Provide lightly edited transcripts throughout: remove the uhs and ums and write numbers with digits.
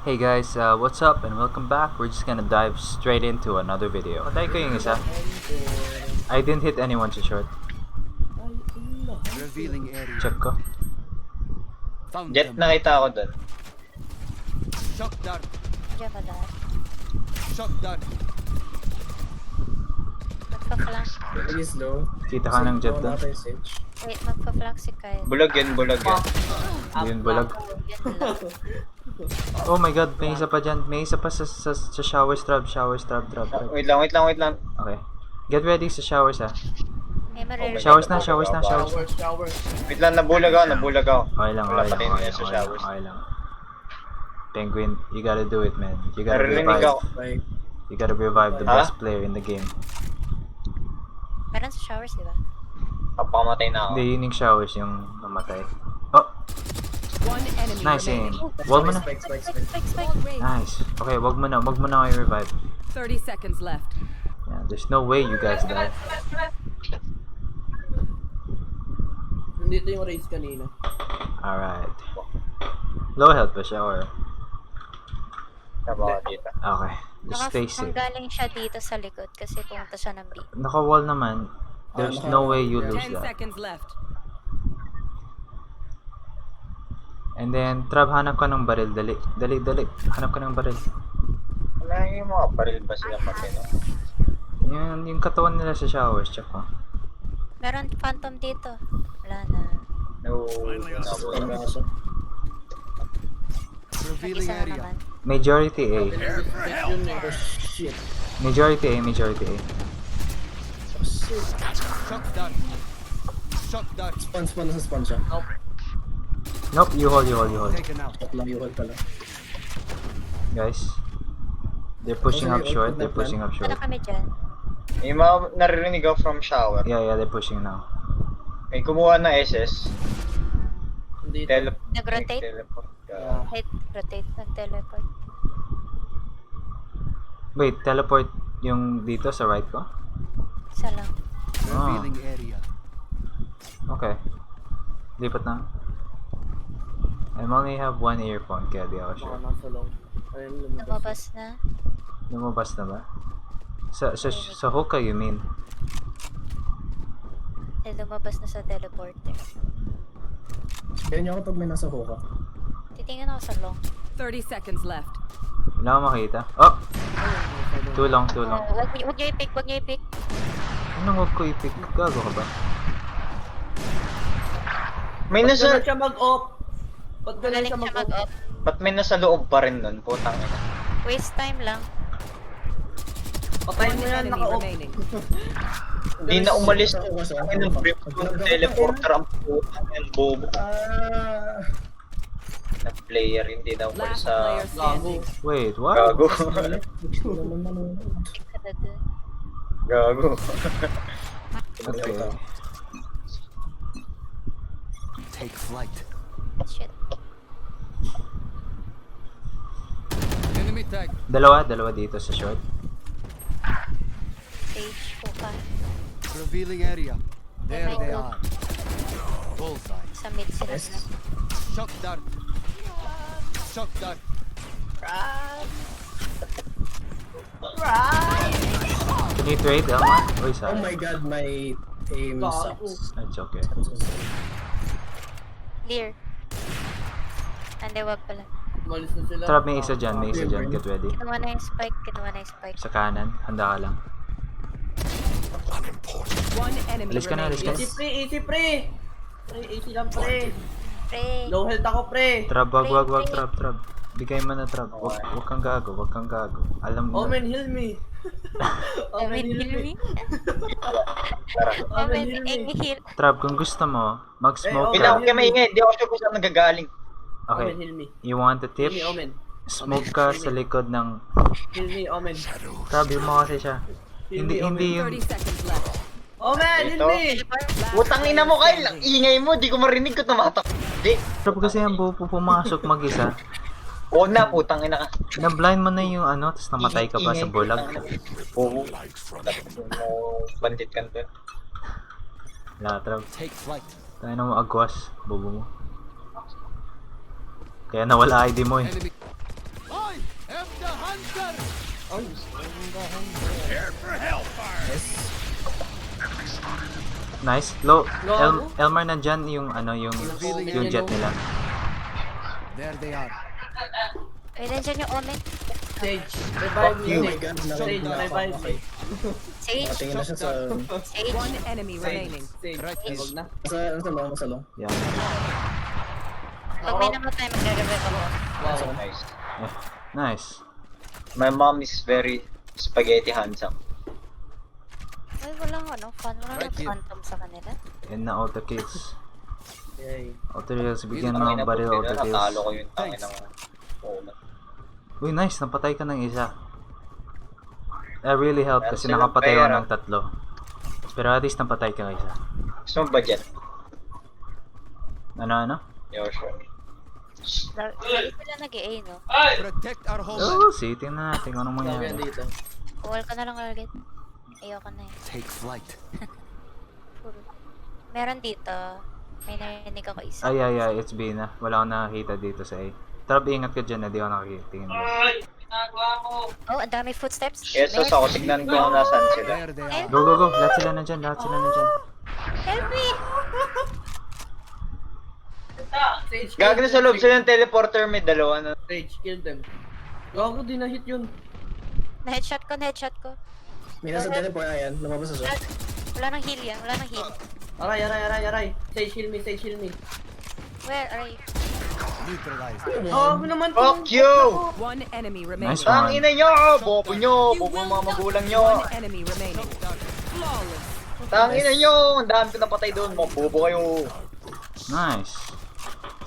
Hey guys, what's up and welcome back. We're just gonna dive straight into another video. Patay ko yung isa. I didn't hit anyone sa short. Revealing area. Check ko. Found Jet them. nakita ako doon. Shock dart. Diyan ka lang. Shock dart. Magpa-flank. Please low. Kita ka ng jet doon. Wait, magpa-flank si Kyle. Bulag yan, bulag yan. Hindi yun bulag. Yan lang. Oh my god, may isa pa dyan. May isa pa sa showers trap. Trap. Wait lang. Okay. Get ready sa showers ha. May maririnig. Showers na. Wait lang, nabulag ako. Okay lang. Wala pa rin yan sa showers. Okay lang. Penguin, you gotta do it man. You gotta Narinig ako. revive. You gotta revive the best player in the game. Meron sa showers, di ba? Papamatay na ako. Hindi, yun yung showers yung namatay. Oh! Nice aim. Wag mo na. Spike. Nice. Okay, wag mo na kayo revive. 30 seconds left. Yeah, there's no way you guys die. Nandito yung race kanina. Alright. Low health pa siya or... Trabaho dito. Okay. Just stay safe. Galing siya dito sa likod kasi pumunta siya ng B. Naka-wall naman. There's no way you lose 10 that. seconds left. And then, Trab, hanap ka ng baril. Dali. Hanap ka ng baril. Wala yung mga baril ba silang matino? Yung katawan nila sa showers, check ko. Meron phantom dito. Wala na. No. Revealing Isa na area. naman. Majority A. Shit. Majority A. Shock dart. Shock dart. Spawn sa spawn siya. Nope, you hold. Taken out. At lang yung pala. Guys. They're pushing up short. Ano kami dyan? May mga naririnig ako from shower. Yeah, they're pushing now. May kumuha na SS. Nandito. Nag-rotate? Teleport. Wait, rotate. Nag-teleport. Wait, teleport yung dito sa right ko? Isa lang. Revealing area. Okay. Lipat na. I only have one earphone kaya di ako Baka sure. nasa long. Ayun, lumabas. Lumabas na. Lumabas na ba? Sa hookah you mean? Lumabas na sa teleporter. Kaya niya ako pag may nasa hoka. Titingnan ako sa long. 30 seconds left. Wala akong makita. Oh! Too long. Wag niyo i-pick. Anong wag ko i-pick? Gago ka ba? May nasa... siya mag-off? Ba't Magaling siya mag-up. Ba't may nasa loob pa rin nun? Putang ina. Waste time lang. Patayin mo yan, Enemy naka-off. remaining. Hindi na umalis ng brief ng teleporter ang putang yung bobo na player. Hindi na umalis Last sa... player standing. Wait, what? Gago. Pick ka na dun. Gago. Okay. Take flight. Shit. Enemy tag. Dalawa dito sa short. Stage ko pa. Revealing area. There my they God. are. Bullseye. Sa mid sila. Shock dart. Shock dart. Can you trade, Elma? Uy, Oh sorry. my god, my aim sucks. It's okay. Clear. Ande, wag pala. Malis na sila. Trap, may isa dyan. Get ready. Kinuha na yung spike. Sa kanan, handa ka lang. One enemy Alis ka na. remaining. Easy pre! Pre, easy lang pre. Pre. Low health ako pre. Trap, wag, Trap. Bigay mo na, Trap. Wag kang gago. Alam mo Omen, heal me. Omen, heal me. Omen, Omen, heal me. heal. Trap, kung gusto mo, mag-smoke Eh, Hindi ako ka. kayo maingay. Hindi ako sure kung saan nagagaling. Okay, Omen, heal me. you want a tip? Heal me, Omen. Smoke ka sa likod ng... Heal me, Omen. Trap, yun mo kasi siya. Hindi yung... 30 seconds left. Omen, heal Ito. me! Putang ina mo, Kyle. Ang ingay mo. Di ko marinig ko tumatak. Hindi. Trap kasi yung pumasok mag-isa. Oo na, putang ina ka. Na-blind mo na yung ano, tapos namatay ka pa sa bulag. Oo. Bandit ka na. Latrap. Take flight. Tayo na mo agwas, bobo mo. Kaya nawala ID mo eh. Enemy. Nice. Low. Low. Elmar nandyan yung yung jet nila. There they are. Ay, nandiyan yung Omen. Sage. Revive me. you. Sage. Sage, revive me. Sage. Tingin na siya sa... Sage. One enemy remaining. Sage. Right here. Huwag na. Nasa long. Yeah. Pag may namatay, magre-revive ako. Wow. Nice. Nice. My mom is very spaghetti handsome. Ay, walang fun. Walang Right here. phantom sa kanila. And na auto kills. Yay. Auto kills. Bigyan mo Tangina ng po baril sila, auto kills. natalo ko yung tangin ng phone. Uy, nice. Napatay ka ng isa. That really helped That's kasi the nakapatay ako pera. ng 3. Pero at least napatay ka ng isa. Gusto mo budget? Ano? Yo, sure. Hindi sila nag-A, no? Protect our homeland. Oh, see. Tingnan natin kung anong Sabi yan mangyayari. dito. Wall ka na lang ulit. Ayoko na eh. Take flight. Puro. Meron dito. May narinig ako isa. Ay, it's B na. Wala akong nakakita dito sa A. Trap, ingat ka dyan. Hindi ako nakakita. Tingin mo. Oh, ang dami footsteps. Jesus, ako tignan ko kung nasaan sila. There they are. Go. Lahat sila nandyan. Help me! Sage, kill Gagawin sa them. loob sila ng teleporter, may dalawa na. Sage, kill them. Gago, di na-hit yun. Na-headshot ko. May nasa teleport, ayan. Lumabas na siya. Wala nang heal yan. Wala nang heal. Aray. Sage, heal me. Where are you? Neutralized. Gago naman to. Fuck you! One enemy remaining. Nice one. Tangina nyo! Bobo nyo! Bobo ng mga magulang nyo! One enemy remaining. Flawless. Tangina nyo! Ang dami ko napatay doon. Mga bobo kayo. Nice.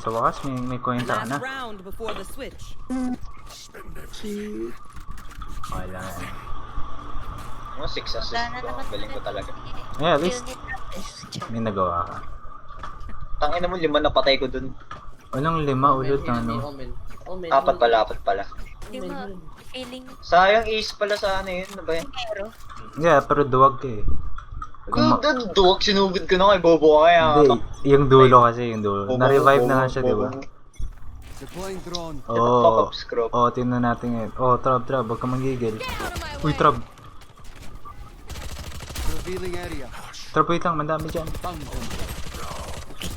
Sa wakas, may coin ka Last na. round before the switch. Okay lang yan. Mga 6 assists Wala na ko. naman. Galing ko talaga. Yeah, at least Kill may nagawa ka. Tangina mo, 5 napatay ko doon. Walang 5 ulot na Omen. 4 pala. Di mo feeling Sayang ace pala sa ano yun. Ano ba yun? pero Yeah, pero duwag ka eh. Duwag, sinugod ko na kay bobo kaya. Hindi, yung dulo kasi, yung dulo. Na-revive na nga siya, di ba? Deploying drone. Oo. Pop-up scroll. Oo, tingnan natin ngayon. Oh, trap, wag ka manggigil. Uy, trap. Revealing area. Trap, wait lang, mandami dyan. Found them.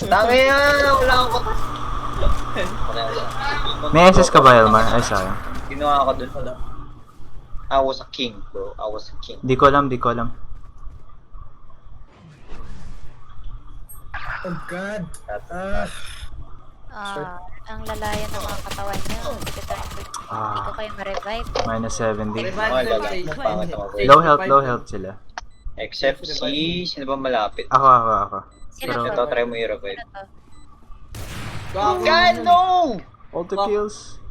Tangina! Wala akong May SS ka ba, Elmar? Ay, sayang. Ginawa ko dun. I was a king, bro. I was a king. Di ko alam. Oh God. ang lalayan ng mga katawan niyo. Hindi ko kayo ma-revive. Minus 70. Revive Okay, them, lala. Sage. Pangit ako, bro. Low health sila. Except si... Sino ba malapit? Ako. Sino Pero- Ito, try mo i-revive. Ano to? Gago. God, no! Auto kills.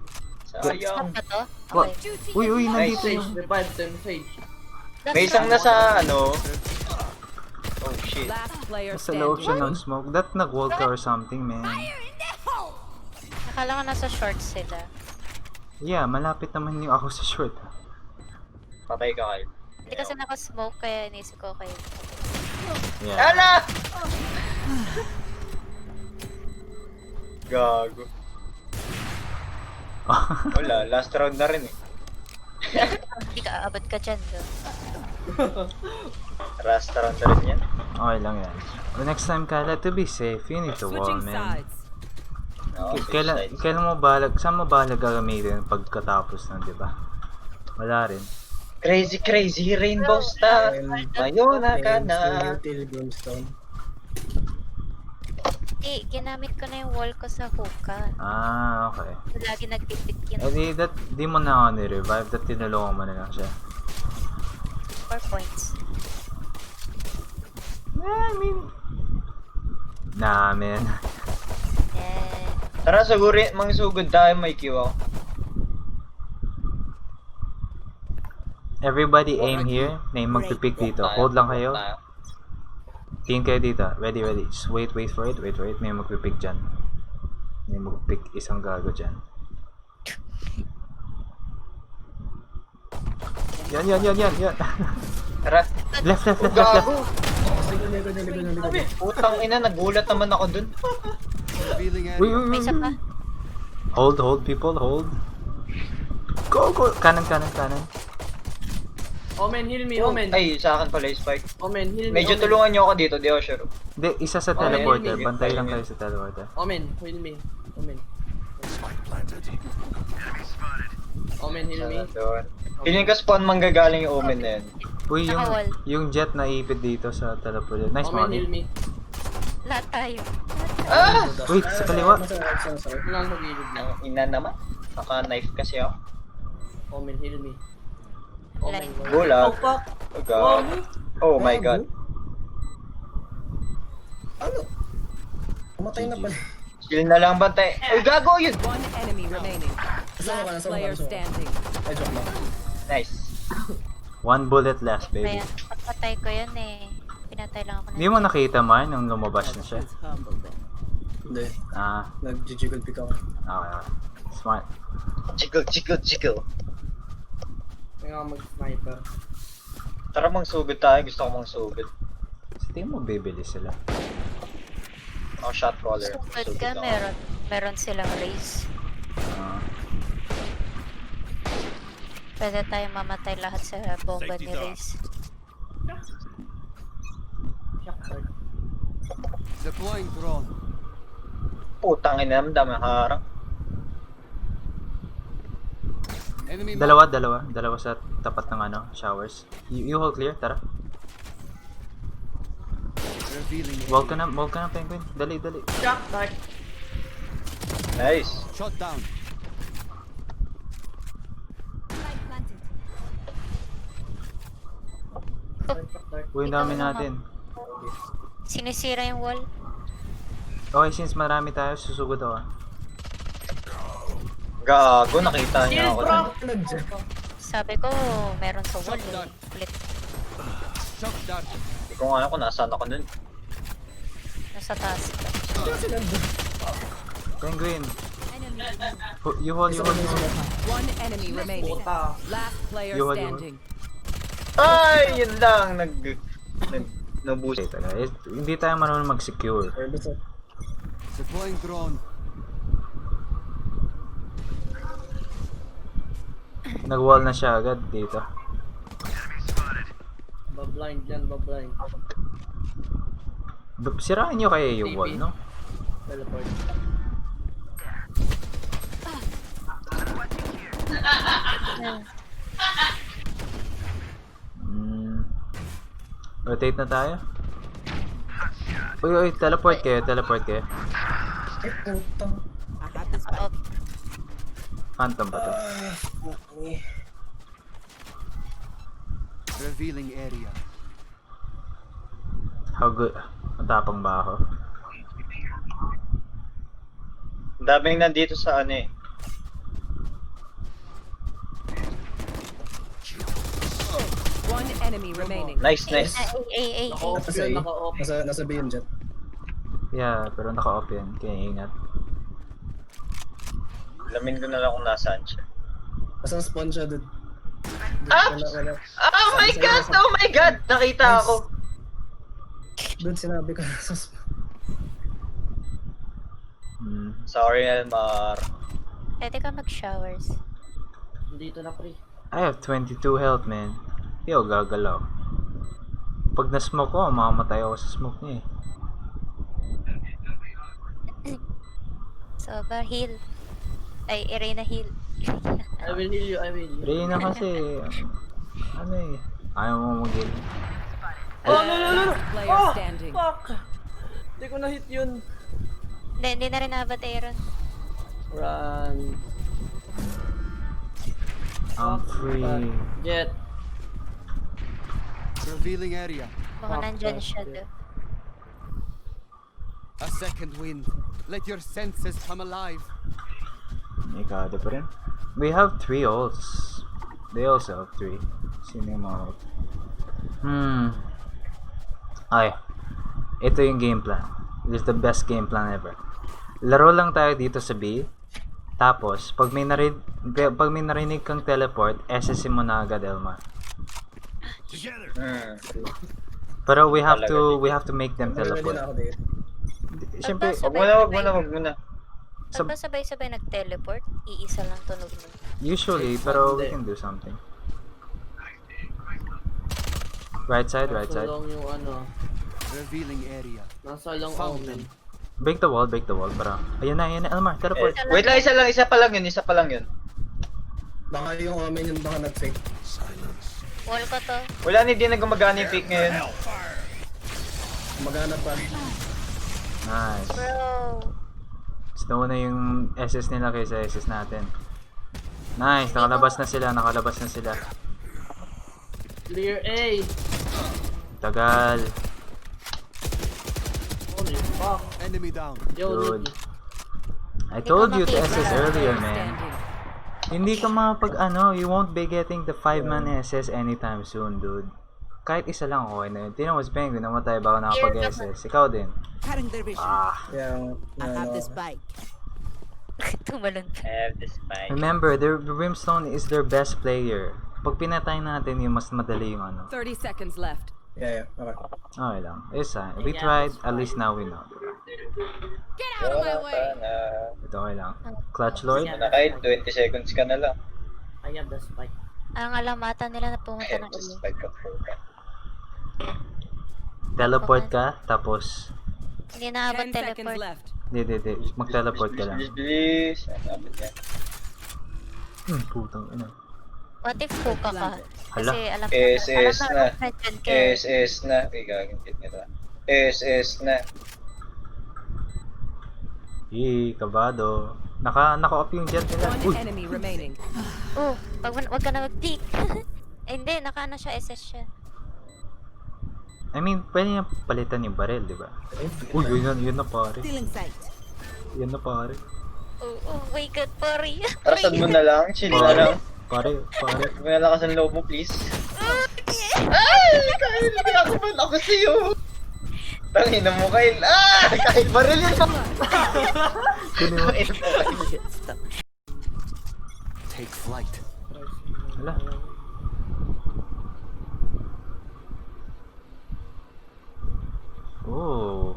Sayang. Stop na to? What? Okay. Uy, nandito Sage, yung... revive them, Sage. May isang nasa ano... Oh shit. Last player Nasa loob siya standing. ng smoke. That nag-wall ka or something, man. Nakala ko nasa shorts sila. Yeah, malapit naman yung ako sa short. Patay ka kayo. Hindi kasi naka-smoke kaya inisip ko kayo. Yeah. Ala! Gago. Wala, last round na rin eh. Hindi ka aabot ka dyan, do. Last round na rin yan. Okay lang yan. Well, next time, Kala, to be safe, you need to wall, Switching man. sides. No, Kailan mo balag, saan mo balag gagamitin pagkatapos nun, di ba? Wala rin. Crazy rainbow star. Ngayon na ka na. Util brimstone. Hindi, ginamit ko na yung wall ko sa hookah. Ah, okay. Lagi nagpipit yun. Eh di mo na ako ni-revive, that tinulungan mo na lang siya. 4 points. I mean... Nah, man. Yeah. Tara, mangsugod tayo, may Q ako. Everybody aim here. May magpipick dito. Hold lang kayo. Tingin kayo dito. Ready. Just wait for it. May magpipick dyan. May magpipick isang gago dyan. Yan. Tara. Left. Gago. Putang ina, nagulat naman ako dun. Revealing area. Uy. May isa pa. Hold people, hold. Go. Kanan. Omen, heal me, Omen. Ay, sa akin pala yung spike. Omen, heal me, Medyo Omen. tulungan nyo ako dito, di ako sure. Hindi, isa sa Oh, teleporter. yun, Bantay lang kayo sa teleporter. Omen, heal me. Omen. Omen, heal me. Doon. Feeling ko spawn manggagaling yung omen na yun. Uy, Nakawall. yung jet na ipit dito sa teleporter. Nice, Omen, heal Molly. me. Lahat tayo. Ah! Wait, sa kaliwa. Wala akong magilid na. Ang ina naman. Naka-knife kasi ako. Omen, heal me. Omen, Blind. Gulag. Oh, fuck. Oh god. Oh my god. Ano? Pumatay na pala. Skill na lang bantay. Ay, gago yun! One enemy remaining. Nasaan ka? Last Nasaan ka? player Nasaan ka? standing. Ay, joke lang. Nice. One bullet left, baby. Ayan, pagpatay ko yun eh. Pinatay lang ako Hindi mo nakita man nung lumabas na siya. Hindi. Ah, Nag-jiggle pick ako. okay. Smart. Jiggle, jiggle, jiggle. Kaya nga mag-sniper. Tara mangsugod tayo. Gusto ko mangsugod. Sa tingin mo bibili sila. Ako shot caller. Sugod ka, meron silang race. Ah, Pwede tayo mamatay lahat sa bomba ni race. Shotgun. Deploying drone. Putang ina naman, dami harang. Enemy dalawa sa tapat ng ano, showers. You hold clear, tara. revealing Wall ka na, penguin. Dali. Shock, dark. Nice. shot down. Shock, dark. Uy, ang dami natin. Sinisira yung wall. Okay, since marami tayo, susugod ako. Gago, nakita niya Shield, ako. bro! dun. Sabi ko, meron sa wall eh. Ulit. Shot down. Hindi ko nga alam kung nasaan ako nun. Nasa taas ka. Penguin. You hold. One enemy remaining. Puta. Last player You hold. standing. Ay, yun lang. Naboost. Okay, tara. Hindi tayo marunong mag-secure. Deploying drone. Nag-wall na siya agad dito. Bablind dyan, bablind. Sirain nyo kaya yung wall, no? Teleport. Rotate na tayo. Uy, teleport kayo. Ay, putang. Oh, Phantom ba to? Revealing area. How good? Matapang ba ako? Ang daming nandito sa ano eh. One enemy remaining. Nice. ay. Naka-off Nasa yun, A. naka-off. Nasa B yung jet. Yeah, pero naka-off yan. Kaya ingat. Alamin ko na lang kung nasaan siya. Nasa spawn siya, dude. Ah! Wala. Oh my god! Oh my god! Nakita ako. Dude, sinabi ko nasa spawn. Sorry, Elmar. Pwede ka mag-showers. Dito na, pre. I have 22 health, man. Hindi ako gagalaw. Pag na-smoke ko, mamamatay ako sa smoke niya eh. Sova, heal. Ay, Irene heal. I will heal you, I will heal you. Reyna kasi, ano eh. Ayaw mo mag-heal. Oh, no! Last player Oh, standing. fuck! Hindi ko na-hit yun. Hindi na rin nabat Aaron. Run. I'm free. Jet. Revealing area. Baka nandyan siya do. A second wind. Let your senses come alive. Ikada pa rin. We have 3 ults. They also have 3. Sino yung mga ult? Ay. Ito yung game plan. This is the best game plan ever. Laro lang tayo dito sa B. Tapos, pag may narinig kang teleport, SSC mo na agad, Elma. Pero we have to make them Ready teleport. na ako dito. Siyempre, Wag muna. Pag ba sabay-sabay nag-teleport, iisa lang tunog mo. usually, pero we can do something. Right side, right Nasa side. long yung ano. Revealing area. Nasa long Found omen. Break the wall, para. Ayan na, Elmar, teleport. Wait lang, isa pa lang yun. Baka yung omen yung baka nag-fake. Wall ko to. Wala, hindi na gumagana yung pick ngayon. Magana pa. Nice. Bro. Mas nauna yung SS nila kaysa SS natin. Nice, nakalabas na sila. Clear A. Tagal. Holy fuck. Enemy down. Yo, Dude. Nicky. I told you to makita. SS earlier, Player man. standing. Hindi ka you won't be getting the 5-man SS anytime soon, dude. Kahit isa lang okay na yun. Tinan mo si Penguin, namatay ba ako nakapag-SS? Ikaw din. Yung, bike. Tumalon ka. Have the spike. Remember, the Brimstone is their best player. Pag pinatay natin yung mas madali yung ano. 30 seconds left. yeah, okay. Okay lang. It's fine. We tried, at least now we know. Diba? Ito okay lang. Clutch Lord? Na kahit 20 seconds ka na lang. I have the spike. Ang alamatan nila na pumunta Have ng the ulo. spike of Teleport ka, tapos... Hindi na abot 10 seconds teleport. left. Hindi. Mag-teleport ka lang. Bilis. Ano yan? Putang ina. What if puka ka? Hala. Kasi alam SS na. open ka eh. SS na. Uy, gagantit nila. SS na. Kabado. Naka-off yung jet nila. One Uy! enemy remaining. Oh, wag ka na mag-peek. Eh, hindi, naka-ano siya, SS siya. I mean, pwede niya palitan yung barrel, di ba? Uy, yun na pare. Yan na pare. Oh my god, pari. Tarasan mo na lang. Chill na lang. Pare. Huwag mo nalakas ang loob mo, please. Ay! Kyle, pinakaman ako sa'yo. Tangina mo, Kyle. Kyle, baril yan. Kunin mo. Tangina mo, Kyle. Take flight. Hala. Oh.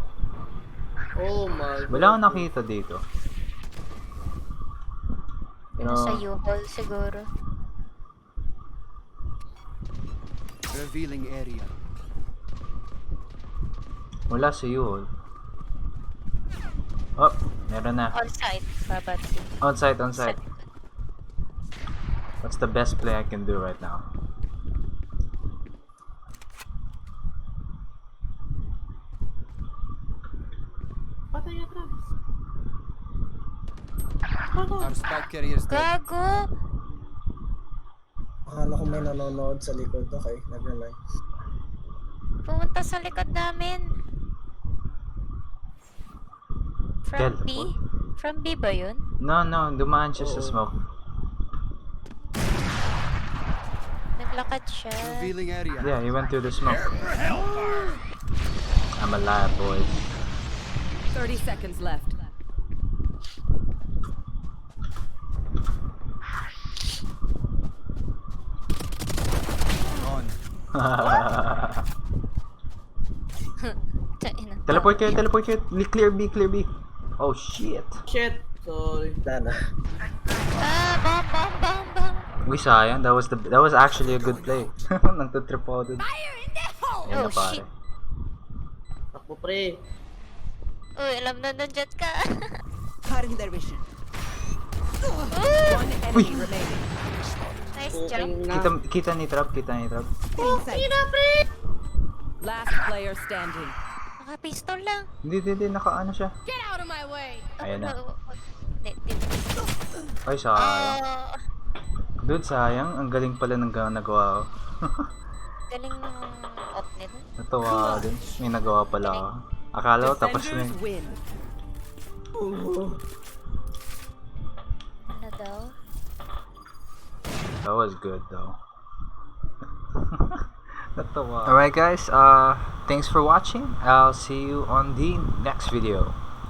Oh my god. Wala akong nakita dito. Nasa U-Haul siguro. Revealing area. Wala sa Yul. Oh, meron na. On-site, babat. Onside. What's the best play I can do right now? Patay na, Travis. Our spike carrier is dead. Gago! Akala ko may nanonood sa likod. Okay, nag-realize. Pumunta sa likod namin. From B? Teleport? From B ba yun? No, dumaan siya sa smoke. Naglakad siya. Revealing area. Yeah, he went through the smoke. I'm alive, boys. 30 seconds left. On. Ina. Teleport kayo. Clear B. Oh, shit. Shit. Sorry. Wala na. Bam! Uy, sayang. That was actually a good play. Nagtatrip ako dun. Ayun na, Oh, pare. shit. Takbo pre. Uy, alam na nandiyan ka. One enemy remaining. Nice jump. Puking na. Kita ni trap. Last player standing. Naka-pistol lang. Hindi. Naka-ano siya. Ayan na. Ay, sayang. Dude, sayang. Ang galing pala ng nagawa ko. Galing ng op nila. Natawa din. May nagawa pala ako. Akala ko tapos na Defenders yun. win. Ano daw? That was good though. Natawa. Alright guys, thanks for watching. I'll see you on the next video.